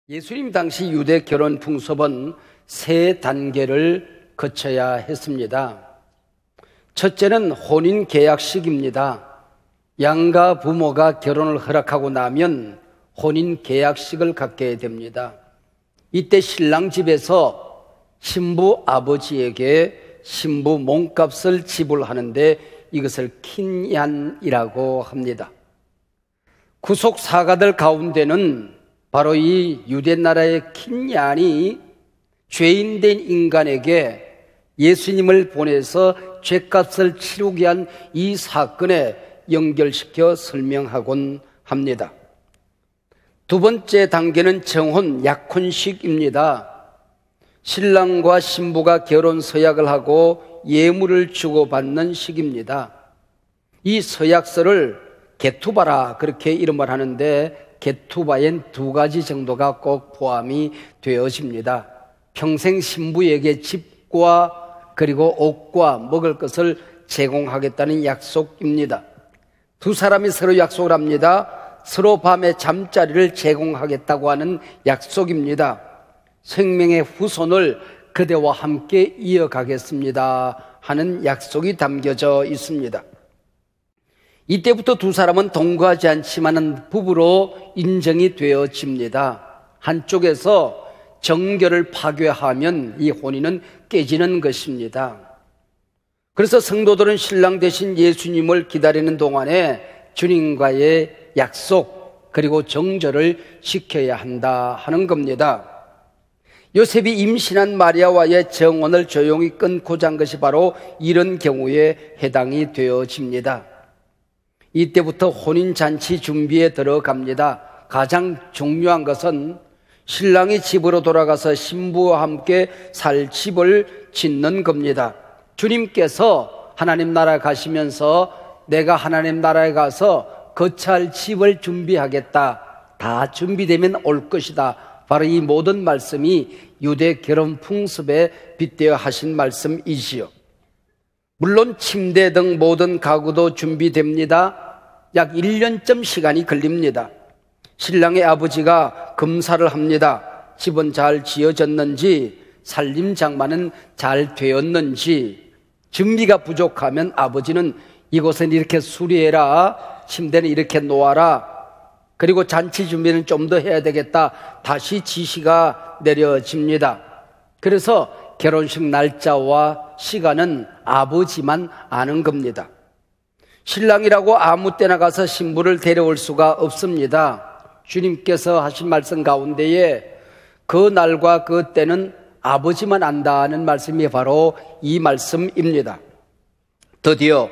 예수님 당시 유대 결혼 풍습은 세 단계를 거쳐야 했습니다. 첫째는 혼인 계약식입니다. 양가 부모가 결혼을 허락하고 나면 혼인 계약식을 갖게 됩니다. 이때 신랑 집에서 신부 아버지에게 신부 몸값을 지불하는데 이것을 킨얀이라고 합니다. 구속 사가들 가운데는 바로 이 유대 나라의 킨얀이 죄인된 인간에게 예수님을 보내서 죄값을 치르게 한 이 사건에 연결시켜 설명하곤 합니다. 두 번째 단계는 정혼 약혼식입니다. 신랑과 신부가 결혼 서약을 하고 예물을 주고받는 식입니다. 이 서약서를 게투바라 그렇게 이름을 하는데 게투바엔 두 가지 정도가 꼭 포함이 되어집니다. 평생 신부에게 집과 그리고 옷과 먹을 것을 제공하겠다는 약속입니다. 두 사람이 서로 약속을 합니다. 서로 밤에 잠자리를 제공하겠다고 하는 약속입니다. 생명의 후손을 그대와 함께 이어가겠습니다 하는 약속이 담겨져 있습니다. 이때부터 두 사람은 동거하지 않지만은 부부로 인정이 되어집니다. 한쪽에서 정결을 파괴하면 이 혼인은 깨지는 것입니다. 그래서 성도들은 신랑 대신 예수님을 기다리는 동안에 주님과의 약속 그리고 정절을 지켜야 한다 하는 겁니다. 요셉이 임신한 마리아와의 정혼을 조용히 끊고자 한 것이 바로 이런 경우에 해당이 되어집니다. 이때부터 혼인잔치 준비에 들어갑니다. 가장 중요한 것은 신랑이 집으로 돌아가서 신부와 함께 살 집을 짓는 겁니다. 주님께서 하나님 나라에 가시면서 내가 하나님 나라에 가서 거처할 집을 준비하겠다. 다 준비되면 올 것이다. 바로 이 모든 말씀이 유대 결혼 풍습에 빗대어 하신 말씀이지요. 물론 침대 등 모든 가구도 준비됩니다. 약 1년쯤 시간이 걸립니다. 신랑의 아버지가 검사를 합니다. 집은 잘 지어졌는지, 살림 장만은 잘 되었는지. 준비가 부족하면 아버지는 이곳은 이렇게 수리해라, 침대는 이렇게 놓아라, 그리고 잔치 준비는 좀 더 해야 되겠다, 다시 지시가 내려집니다. 그래서 결혼식 날짜와 시간은 아버지만 아는 겁니다. 신랑이라고 아무 때나 가서 신부를 데려올 수가 없습니다. 주님께서 하신 말씀 가운데에 그 날과 그 때는 아버지만 안다는 말씀이 바로 이 말씀입니다. 드디어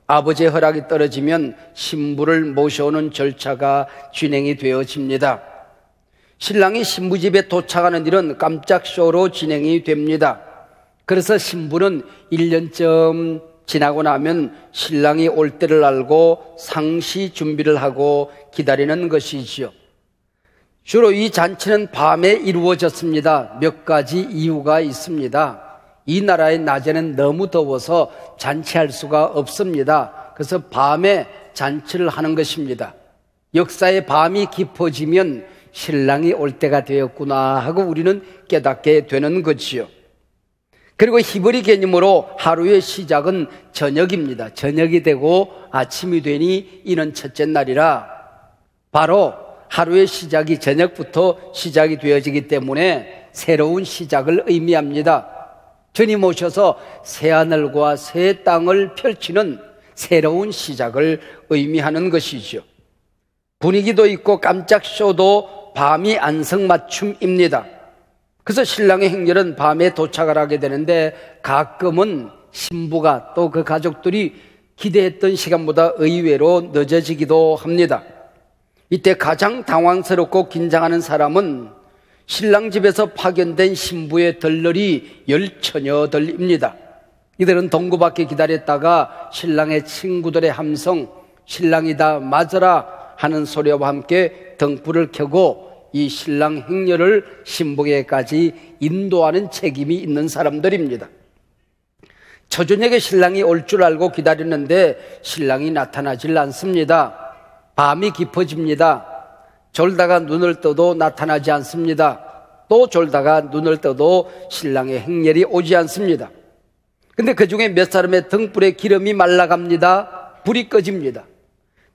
아버지의 허락이 떨어지면 신부를 모셔오는 절차가 진행이 되어집니다. 신랑이 신부 집에 도착하는 일은 깜짝 쇼로 진행이 됩니다. 그래서 신부는 1년쯤 지나고 나면 신랑이 올 때를 알고 상시 준비를 하고 기다리는 것이지요. 주로 이 잔치는 밤에 이루어졌습니다. 몇 가지 이유가 있습니다. 이 나라의 낮에는 너무 더워서 잔치할 수가 없습니다. 그래서 밤에 잔치를 하는 것입니다. 역사의 밤이 깊어지면 신랑이 올 때가 되었구나 하고 우리는 깨닫게 되는 거지요. 그리고 히브리 개념으로 하루의 시작은 저녁입니다. 저녁이 되고 아침이 되니 이는 첫째 날이라 바로 하루의 시작이 저녁부터 시작이 되어지기 때문에 새로운 시작을 의미합니다. 주님 오셔서 새하늘과 새 땅을 펼치는 새로운 시작을 의미하는 것이죠. 분위기도 있고 깜짝 쇼도 밤이 안성맞춤입니다. 그래서 신랑의 행렬은 밤에 도착을 하게 되는데 가끔은 신부가 또 그 가족들이 기대했던 시간보다 의외로 늦어지기도 합니다. 이때 가장 당황스럽고 긴장하는 사람은 신랑 집에서 파견된 신부의 덜러리 10처녀들입니다. 이들은 동구 밖에 기다렸다가 신랑의 친구들의 함성, 신랑이다 맞아라 하는 소리와 함께 등불을 켜고 이 신랑 행렬을 신부에게까지 인도하는 책임이 있는 사람들입니다. 초저녁에 신랑이 올 줄 알고 기다렸는데 신랑이 나타나질 않습니다. 밤이 깊어집니다. 졸다가 눈을 떠도 나타나지 않습니다. 또 졸다가 눈을 떠도 신랑의 행렬이 오지 않습니다. 근데 그 중에 몇 사람의 등불에 기름이 말라갑니다. 불이 꺼집니다.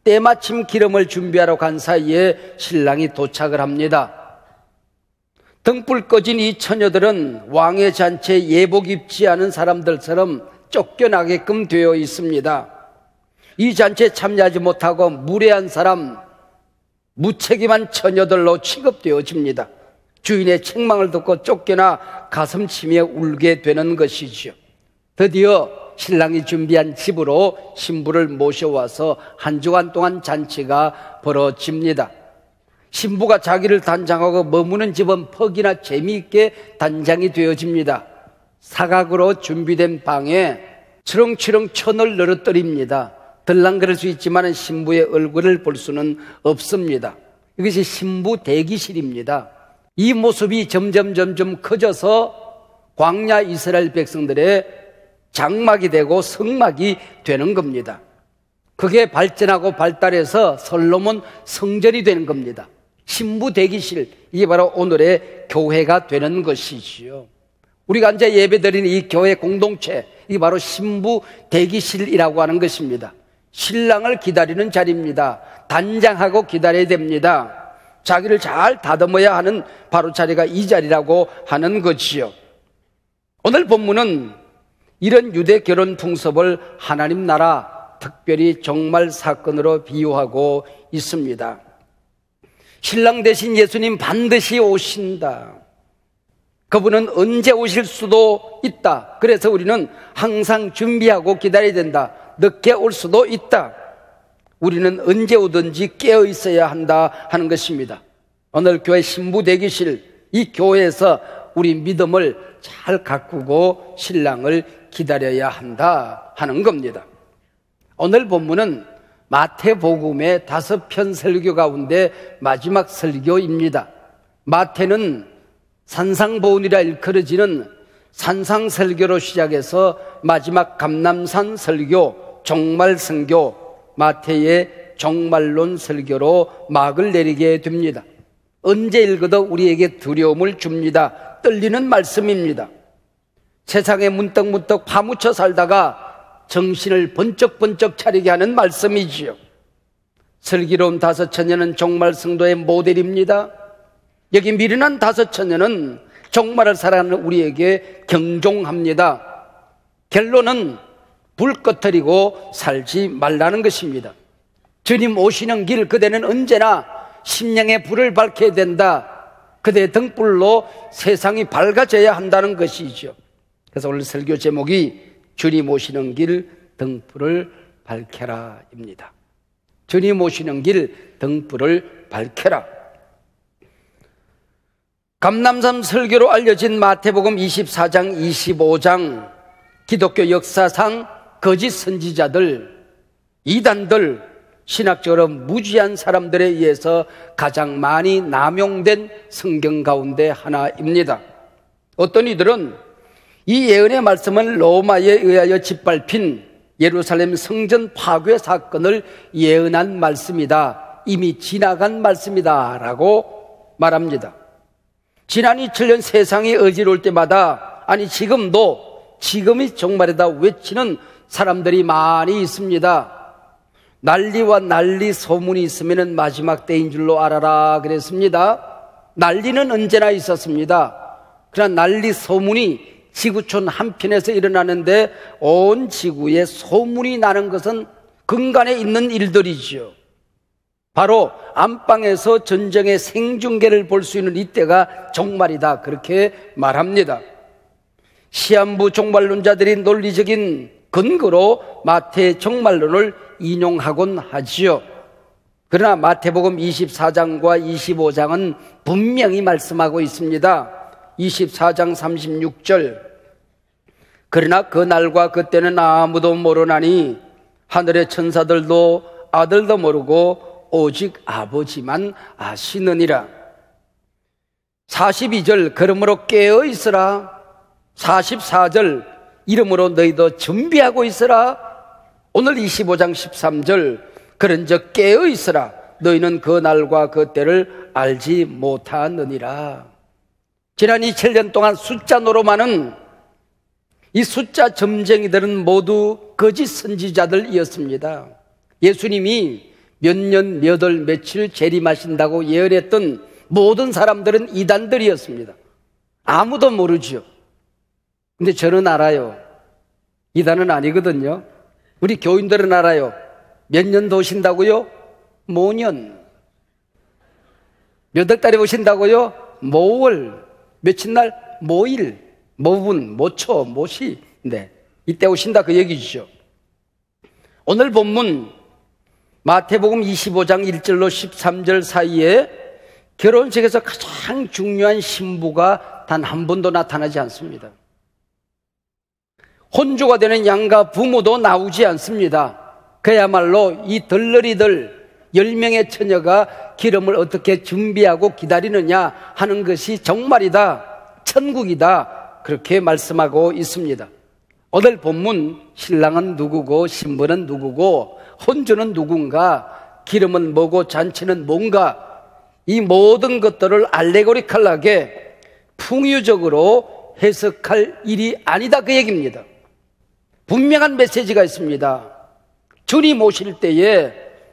때마침 기름을 준비하러 간 사이에 신랑이 도착을 합니다. 등불 꺼진 이 처녀들은 왕의 잔치에 예복 입지 않은 사람들처럼 쫓겨나게끔 되어 있습니다. 이 잔치에 참여하지 못하고 무례한 사람, 무책임한 처녀들로 취급되어집니다. 주인의 책망을 듣고 쫓겨나 가슴 치며 울게 되는 것이지요. 드디어 신랑이 준비한 집으로 신부를 모셔와서 한 주간 동안 잔치가 벌어집니다. 신부가 자기를 단장하고 머무는 집은 퍽이나 재미있게 단장이 되어집니다. 사각으로 준비된 방에 치렁치렁 천을 늘어뜨립니다. 들랑거릴 수 있지만 신부의 얼굴을 볼 수는 없습니다. 이것이 신부 대기실입니다. 이 모습이 점점 커져서 광야 이스라엘 백성들의 장막이 되고 성막이 되는 겁니다. 그게 발전하고 발달해서 솔로몬 성전이 되는 겁니다. 신부 대기실, 이게 바로 오늘의 교회가 되는 것이지요. 우리가 앉아 예배드리는 이 교회 공동체, 이게 바로 신부 대기실이라고 하는 것입니다. 신랑을 기다리는 자리입니다. 단장하고 기다려야 됩니다. 자기를 잘 다듬어야 하는 바로 자리가 이 자리라고 하는 거지요. 오늘 본문은 이런 유대 결혼 풍습을 하나님 나라, 특별히 종말 사건으로 비유하고 있습니다. 신랑 대신 예수님 반드시 오신다. 그분은 언제 오실 수도 있다. 그래서 우리는 항상 준비하고 기다려야 된다. 늦게 올 수도 있다. 우리는 언제 오든지 깨어 있어야 한다 하는 것입니다. 오늘 교회 신부 대기실, 이 교회에서 우리 믿음을 잘 가꾸고 신랑을 기다려야 한다 하는 겁니다. 오늘 본문은 마태복음의 5편 설교 가운데 마지막 설교입니다. 마태는 산상보훈이라 일컬어지는 산상설교로 시작해서 마지막 감람산 설교, 종말 선교, 마태의 종말론 설교로 막을 내리게 됩니다. 언제 읽어도 우리에게 두려움을 줍니다. 떨리는 말씀입니다. 세상에 문득문득 파묻혀 살다가 정신을 번쩍번쩍 차리게 하는 말씀이지요. 슬기로운 5처녀는 종말 성도의 모델입니다. 여기 미련한 5처녀는 종말을 살아가는 우리에게 경종합니다. 결론은 불 꺼트리고 살지 말라는 것입니다. 주님 오시는 길, 그대는 언제나 심령의 불을 밝혀야 된다. 그대의 등불로 세상이 밝아져야 한다는 것이죠. 그래서 오늘 설교 제목이 주님 오시는 길 등불을 밝혀라 입니다. 주님 오시는 길 등불을 밝혀라. 감람산 설교로 알려진 마태복음 24장 25장, 기독교 역사상 거짓 선지자들, 이단들, 신학적으로 무지한 사람들에 의해서 가장 많이 남용된 성경 가운데 하나입니다. 어떤 이들은 이 예언의 말씀은 로마에 의하여 짓밟힌 예루살렘 성전 파괴 사건을 예언한 말씀이다, 이미 지나간 말씀이다 라고 말합니다. 지난 2000년 세상이 어지러울 때마다, 아니 지금이 종말이다 외치는 사람들이 많이 있습니다. 난리와 난리 소문이 있으면 마지막 때인 줄로 알아라 그랬습니다. 난리는 언제나 있었습니다. 그러나 난리 소문이 지구촌 한편에서 일어나는데 온 지구에 소문이 나는 것은 근간에 있는 일들이지요. 바로 안방에서 전쟁의 생중계를 볼 수 있는 이때가 종말이다, 그렇게 말합니다. 시한부 종말론자들이 논리적인 근거로 마태의 종말론을 인용하곤 하지요. 그러나 마태복음 24장과 25장은 분명히 말씀하고 있습니다. 24장 36절, 그러나 그 날과 그때는 아무도 모르나니 하늘의 천사들도 아들도 모르고 오직 아버지만 아시느니라. 42절, 그러므로 깨어 있으라. 44절, 이러므로 너희도 준비하고 있으라. 오늘 25장 13절, 그런즉 깨어 있으라. 너희는 그 날과 그 때를 알지 못하느니라. 지난 2000년 동안 숫자 노름하는 이 숫자 점쟁이들은 모두 거짓 선지자들이었습니다. 예수님이 몇 년, 몇 월, 며칠 재림하신다고 예언했던 모든 사람들은 이단들이었습니다. 아무도 모르죠. 근데 저는 알아요. 이단은 아니거든요. 우리 교인들은 알아요. 몇 년 더 오신다고요? 모년. 몇 월 달에 오신다고요? 모월. 며칠 날? 모일. 모분, 모초, 모시. 네, 이때 오신다 그 얘기죠. 오늘 본문 마태복음 25장 1절로 13절 사이에 결혼식에서 가장 중요한 신부가 단 한 번도 나타나지 않습니다. 혼주가 되는 양가 부모도 나오지 않습니다. 그야말로 이 덜러리들 10명의 처녀가 기름을 어떻게 준비하고 기다리느냐 하는 것이 정말이다, 천국이다, 그렇게 말씀하고 있습니다. 오늘 본문 신랑은 누구고 신부는 누구고 혼주는 누군가, 기름은 뭐고 잔치는 뭔가, 이 모든 것들을 알레고리컬하게 풍유적으로 해석할 일이 아니다 그 얘기입니다. 분명한 메시지가 있습니다. 주님 오실 때에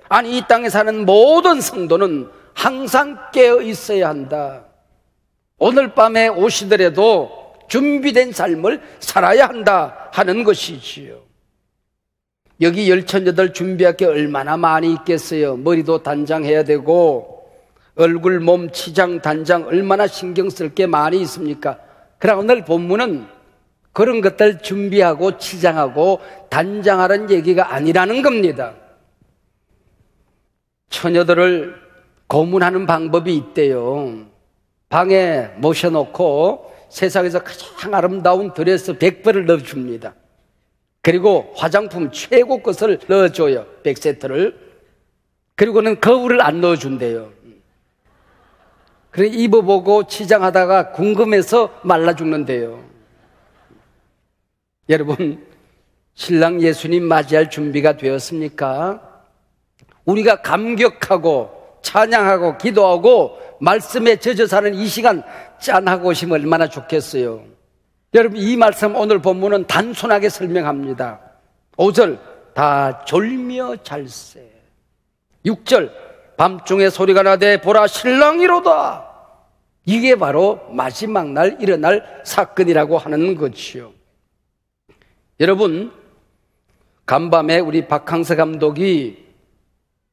아니 이 땅에 사는 모든 성도는 항상 깨어 있어야 한다. 오늘 밤에 오시더라도 준비된 삶을 살아야 한다 하는 것이지요. 여기 열처녀들 준비할 게 얼마나 많이 있겠어요. 머리도 단장해야 되고 얼굴, 몸, 치장, 단장 얼마나 신경 쓸 게 많이 있습니까? 그러나 오늘 본문은 그런 것들 준비하고 치장하고 단장하라는 얘기가 아니라는 겁니다. 처녀들을 고문하는 방법이 있대요. 방에 모셔놓고 세상에서 가장 아름다운 드레스 100벌을 넣어줍니다. 그리고 화장품 최고 것을 넣어줘요. 100세트를. 그리고는 거울을 안 넣어준대요. 그래 입어보고 치장하다가 궁금해서 말라 죽는데요. 여러분, 신랑 예수님 맞이할 준비가 되었습니까? 우리가 감격하고 찬양하고 기도하고 말씀에 젖어 사는 이 시간 짠하고 오시면 얼마나 좋겠어요. 여러분, 이 말씀 오늘 본문은 단순하게 설명합니다. 5절, 다 졸며 잘세. 6절, 밤중에 소리가 나되 보라 신랑이로다. 이게 바로 마지막 날 일어날 사건이라고 하는 것이요. 여러분, 간밤에 우리 박항서 감독이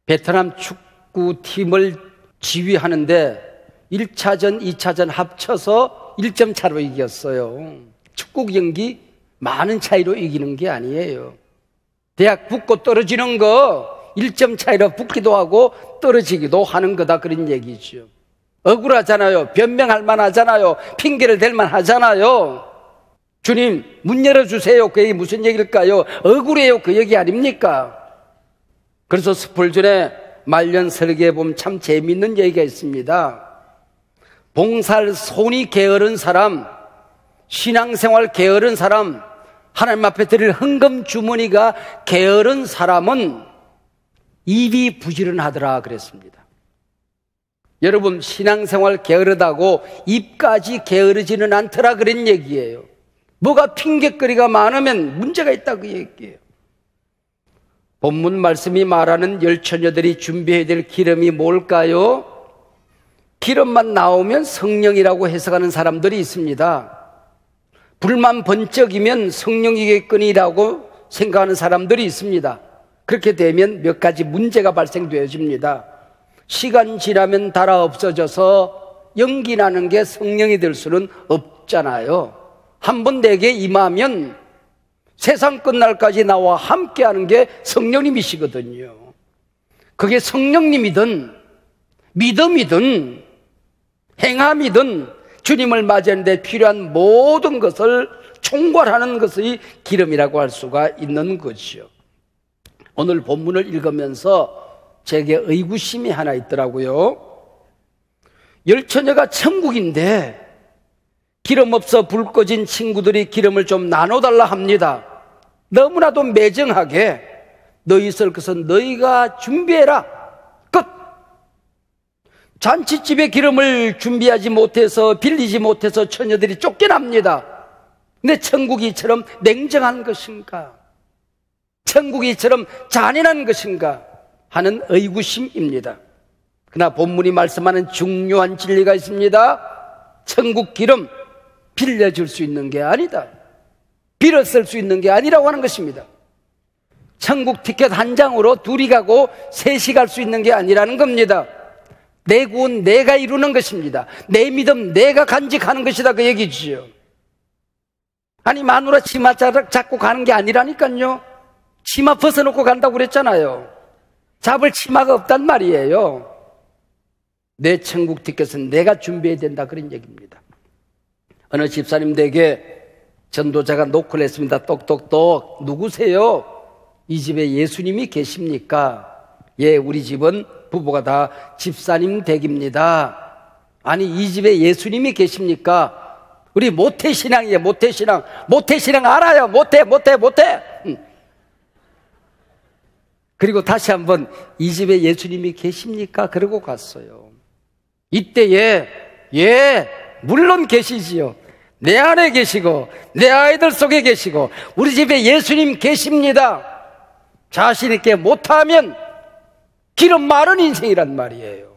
베트남 축구팀을 지휘하는데 1차전, 2차전 합쳐서 1점 차로 이겼어요. 축구 경기 많은 차이로 이기는 게 아니에요. 대학 붙고 떨어지는 거 1점 차이로 붙기도 하고 떨어지기도 하는 거다 그런 얘기죠. 억울하잖아요. 변명할 만하잖아요. 핑계를 댈 만하잖아요. 주님 문 열어주세요. 그 얘기 무슨 얘기일까요? 억울해요. 그 얘기 아닙니까? 그래서 스폴전의 말년 설계에 보면 참 재미있는 얘기가 있습니다. 봉사할 손이 게으른 사람, 신앙생활 게으른 사람, 하나님 앞에 드릴 헌금 주머니가 게으른 사람은 입이 부지런하더라 그랬습니다. 여러분, 신앙생활 게으르다고 입까지 게으르지는 않더라 그런 얘기예요. 뭐가 핑계거리가 많으면 문제가 있다 그 얘기예요. 본문 말씀이 말하는 열처녀들이 준비해야 될 기름이 뭘까요? 기름만 나오면 성령이라고 해석하는 사람들이 있습니다. 불만 번쩍이면 성령이겠거니라고 생각하는 사람들이 있습니다. 그렇게 되면 몇 가지 문제가 발생되어집니다. 시간 지나면 달아 없어져서 연기 나는 게 성령이 될 수는 없잖아요. 한번 내게 임하면 세상 끝날까지 나와 함께하는 게 성령님이시거든요. 그게 성령님이든 믿음이든 행함이든 주님을 맞이하는 데 필요한 모든 것을 총괄하는 것이 기름이라고 할 수가 있는 것이요. 오늘 본문을 읽으면서 제게 의구심이 하나 있더라고요. 열처녀가 천국인데 기름 없어 불 꺼진 친구들이 기름을 좀 나눠달라 합니다. 너무나도 매정하게 너희 있을 것은 너희가 준비해라. 끝. 잔치집에 기름을 준비하지 못해서 빌리지 못해서 처녀들이 쫓겨납니다. 근데 천국이 이처럼 냉정한 것인가? 천국이 이처럼 잔인한 것인가? 하는 의구심입니다. 그러나 본문이 말씀하는 중요한 진리가 있습니다. 천국 기름 빌려줄 수 있는 게 아니다. 빌어 쓸 수 있는 게 아니라고 하는 것입니다. 천국 티켓 한 장으로 둘이 가고 셋이 갈 수 있는 게 아니라는 겁니다. 내 구원 내가 이루는 것입니다. 내 믿음 내가 간직하는 것이다, 그 얘기지요. 아니, 마누라 치마 잡고 가는 게 아니라니까요. 치마 벗어놓고 간다고 그랬잖아요. 잡을 치마가 없단 말이에요. 내 천국 티켓은 내가 준비해야 된다, 그런 얘기입니다. 어느 집사님 댁에 전도자가 노크를 했습니다. 똑똑똑. 누구세요? 이 집에 예수님이 계십니까? 예, 우리 집은 부부가 다 집사님 댁입니다. 아니, 이 집에 예수님이 계십니까? 우리 모태신앙이에요. 모태신앙. 모태신앙 알아요. 모태. 그리고 다시 한번 이 집에 예수님이 계십니까? 그러고 갔어요. 이때에 예, 물론 계시지요. 내 안에 계시고 내 아이들 속에 계시고 우리 집에 예수님 계십니다. 자신 있게 못하면 기름 마른 인생이란 말이에요.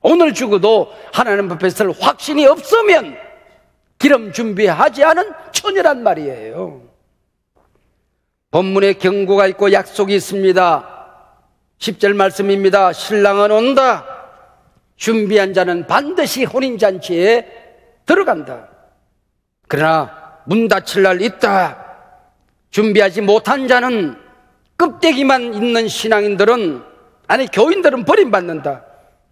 오늘 죽어도 하나님 앞에서 확신이 없으면 기름 준비하지 않은 처녀란 말이에요. 본문에 경고가 있고 약속이 있습니다. 10절 말씀입니다. 신랑은 온다. 준비한 자는 반드시 혼인잔치에 들어간다. 그러나 문 닫힐 날 있다. 준비하지 못한 자는, 껍데기만 있는 신앙인들은, 아니 교인들은 버림받는다.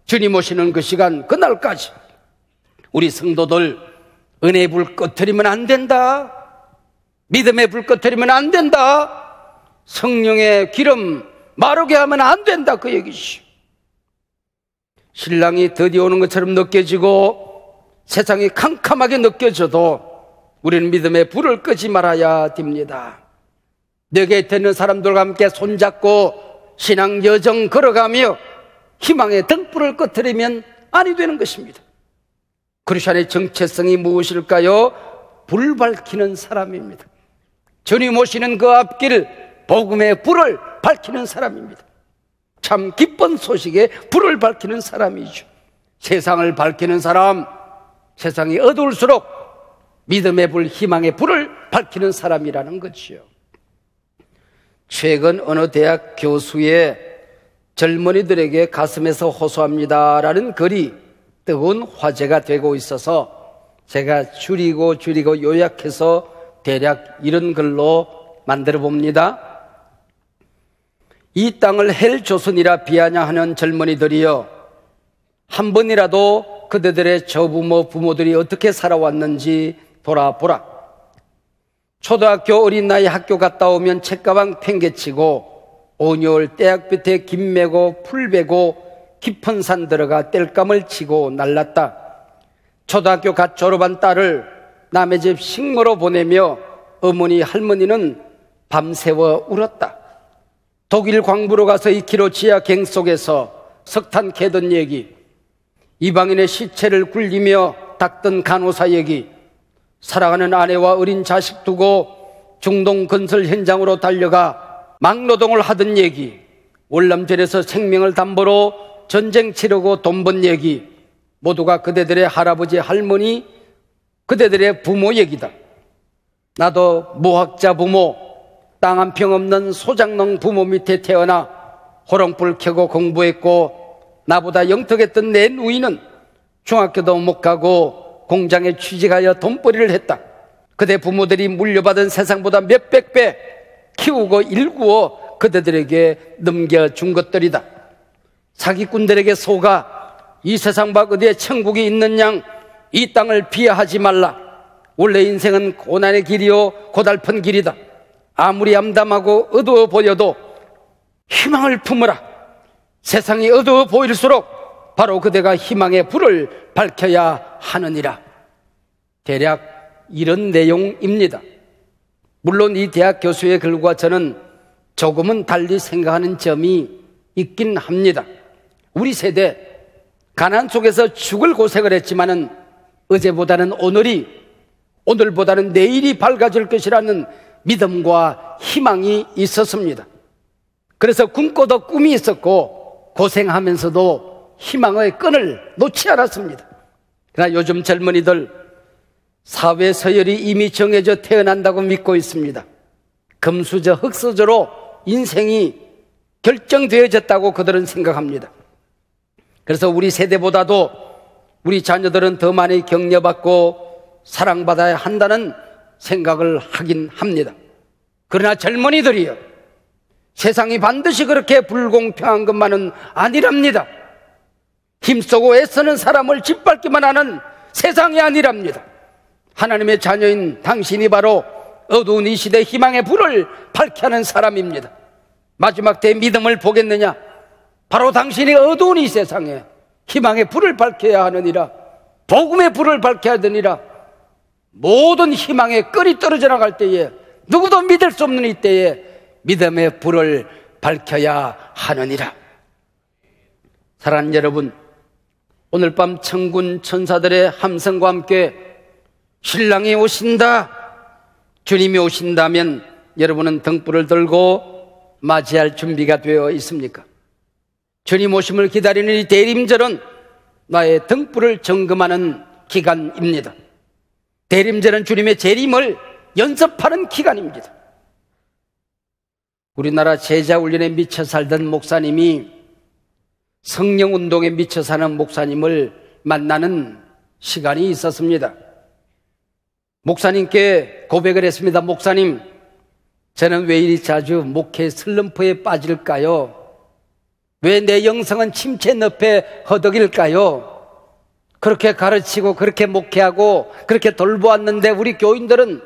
주님 오시는 그 시간, 그날까지 우리 성도들 은혜의 불 꺼트리면 안 된다. 믿음의 불 꺼트리면 안 된다. 성령의 기름 마르게 하면 안 된다, 그 얘기지. 신랑이 드디어 오는 것처럼 느껴지고 세상이 캄캄하게 느껴져도 우리는 믿음의 불을 끄지 말아야 됩니다. 내 곁에 있는 사람들과 함께 손잡고 신앙 여정 걸어가며 희망의 등불을 꺼트리면 아니 되는 것입니다. 크리스천의 정체성이 무엇일까요? 불 밝히는 사람입니다. 주님 오시는 그 앞길, 복음의 불을 밝히는 사람입니다. 참 기쁜 소식에 불을 밝히는 사람이죠. 세상을 밝히는 사람, 세상이 어두울수록 믿음의 불, 희망의 불을 밝히는 사람이라는 거지요. 최근 어느 대학 교수의 젊은이들에게 가슴에서 호소합니다라는 글이 뜨거운 화제가 되고 있어서 제가 줄이고 요약해서 대략 이런 글로 만들어 봅니다. 이 땅을 헬조선이라 비아냥하는 젊은이들이여, 한 번이라도 그대들의 저부모, 부모들이 어떻게 살아왔는지 돌아보라. 초등학교 어린 나이 학교 갔다 오면 책가방 팽개치고 5개월 떼약볕에 김 메고 풀 베고 깊은 산 들어가 땔감을 치고 날랐다. 초등학교 갓 졸업한 딸을 남의 집 식모로 보내며 어머니 할머니는 밤새워 울었다. 독일 광부로 가서 2km 지하 갱 속에서 석탄 캐던 얘기, 이방인의 시체를 굴리며 닦던 간호사 얘기, 사랑하는 아내와 어린 자식 두고 중동 건설 현장으로 달려가 막노동을 하던 얘기, 월남전에서 생명을 담보로 전쟁 치르고 돈 번 얘기, 모두가 그대들의 할아버지, 할머니, 그대들의 부모 얘기다. 나도 무학자 부모, 땅 한 평 없는 소장농 부모 밑에 태어나 호롱불 켜고 공부했고, 나보다 영특했던 내 누이는 중학교도 못 가고 공장에 취직하여 돈벌이를 했다. 그대 부모들이 물려받은 세상보다 몇백 배 키우고 일구어 그대들에게 넘겨준 것들이다. 사기꾼들에게 속아 이 세상 밖 어디에 천국이 있는 양 이 땅을 비하하지 말라. 원래 인생은 고난의 길이요 고달픈 길이다. 아무리 암담하고 어두워 보여도 희망을 품으라. 세상이 어두워 보일수록 바로 그대가 희망의 불을 밝혀야 하느니라. 대략 이런 내용입니다. 물론 이 대학 교수의 글과 저는 조금은 달리 생각하는 점이 있긴 합니다. 우리 세대 가난 속에서 죽을 고생을 했지만은 어제보다는 오늘보다는 내일이 밝아질 것이라는 믿음과 희망이 있었습니다. 그래서 꿈꿔도 꿈이 있었고 고생하면서도 희망의 끈을 놓지 않았습니다. 그러나 요즘 젊은이들 사회 서열이 이미 정해져 태어난다고 믿고 있습니다. 금수저, 흙수저로 인생이 결정되어졌다고 그들은 생각합니다. 그래서 우리 세대보다도 우리 자녀들은 더 많이 격려받고 사랑받아야 한다는 생각을 하긴 합니다. 그러나 젊은이들이요, 세상이 반드시 그렇게 불공평한 것만은 아니랍니다. 힘쓰고 애쓰는 사람을 짓밟기만 하는 세상이 아니랍니다. 하나님의 자녀인 당신이 바로 어두운 이 시대 희망의 불을 밝게 하는 사람입니다. 마지막 때의 믿음을 보겠느냐? 바로 당신이 어두운 이 세상에 희망의 불을 밝혀야 하느니라. 복음의 불을 밝혀야 되니라. 모든 희망의 끈이 떨어져 나갈 때에, 누구도 믿을 수 없는 이때에 믿음의 불을 밝혀야 하느니라. 사랑하는 여러분, 오늘 밤 천군 천사들의 함성과 함께 신랑이 오신다, 주님이 오신다면 여러분은 등불을 들고 맞이할 준비가 되어 있습니까? 주님 오심을 기다리는 이 대림절은 나의 등불을 점검하는 기간입니다. 대림절은 주님의 재림을 연습하는 기간입니다. 우리나라 제자훈련에 미쳐 살던 목사님이 성령운동에 미쳐 사는 목사님을 만나는 시간이 있었습니다. 목사님께 고백을 했습니다. 목사님, 저는 왜 이리 자주 목회 슬럼프에 빠질까요? 왜 내 영성은 침체 늪에 허덕일까요? 그렇게 가르치고 그렇게 목회하고 그렇게 돌보았는데 우리 교인들은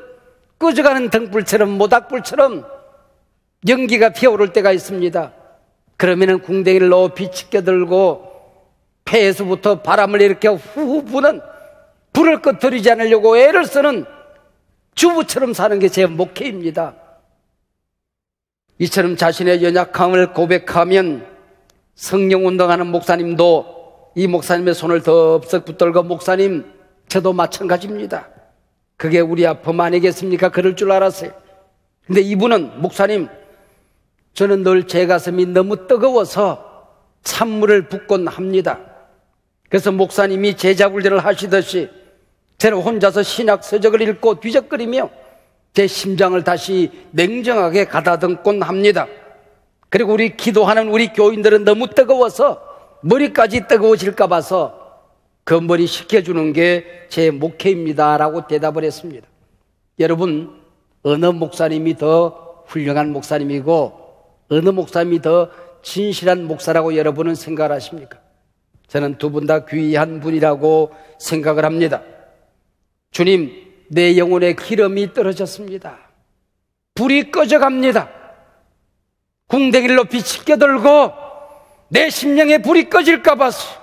꺼져가는 등불처럼 모닥불처럼 연기가 피어오를 때가 있습니다. 그러면은 궁뎅이를 높이 치켜들고 폐에서부터 바람을 일으켜 후후 부는 불을 꺼뜨리지 않으려고 애를 쓰는 주부처럼 사는 게 제 목회입니다. 이처럼 자신의 연약함을 고백하면 성령운동하는 목사님도 이 목사님의 손을 덥석 붙들고 목사님, 저도 마찬가지입니다. 그게 우리 아픔 아니겠습니까? 그럴 줄 알았어요. 근데 이분은 목사님, 저는 늘 제 가슴이 너무 뜨거워서 찬물을 붓곤 합니다. 그래서 목사님이 제자훈련을 하시듯이 저는 혼자서 신약 서적을 읽고 뒤적거리며 제 심장을 다시 냉정하게 가다듬곤 합니다. 그리고 우리 기도하는 우리 교인들은 너무 뜨거워서 머리까지 뜨거워질까 봐서 그 머리 식혀주는 게 제 목회입니다 라고 대답을 했습니다. 여러분, 어느 목사님이 더 훌륭한 목사님이고 어느 목사님이 더 진실한 목사라고 여러분은 생각을 하십니까? 저는 두 분 다 귀한 분이라고 생각을 합니다. 주님, 내 영혼의 기름이 떨어졌습니다. 불이 꺼져갑니다. 궁뎅이를 높이 치켜들고 내 심령에 불이 꺼질까 봐서,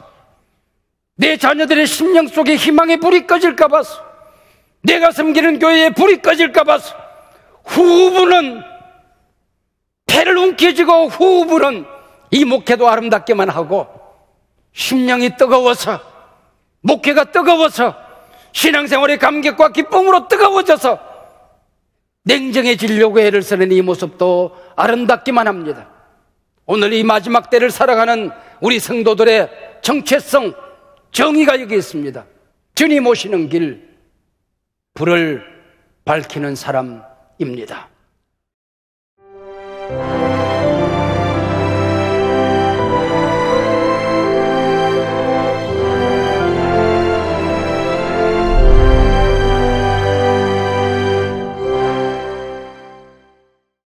내 자녀들의 심령 속에 희망의 불이 꺼질까 봐서, 내가 섬기는 교회에 불이 꺼질까 봐서 후부는 패를 움켜쥐고 후부는 이 목회도 아름답게만 하고 심령이 뜨거워서, 목회가 뜨거워서, 신앙생활의 감격과 기쁨으로 뜨거워져서 냉정해지려고 애를 쓰는 이 모습도 아름답기만 합니다. 오늘 이 마지막 때를 살아가는 우리 성도들의 정체성, 정의가 여기 있습니다. 주님 오시는 길, 불을 밝히는 사람입니다.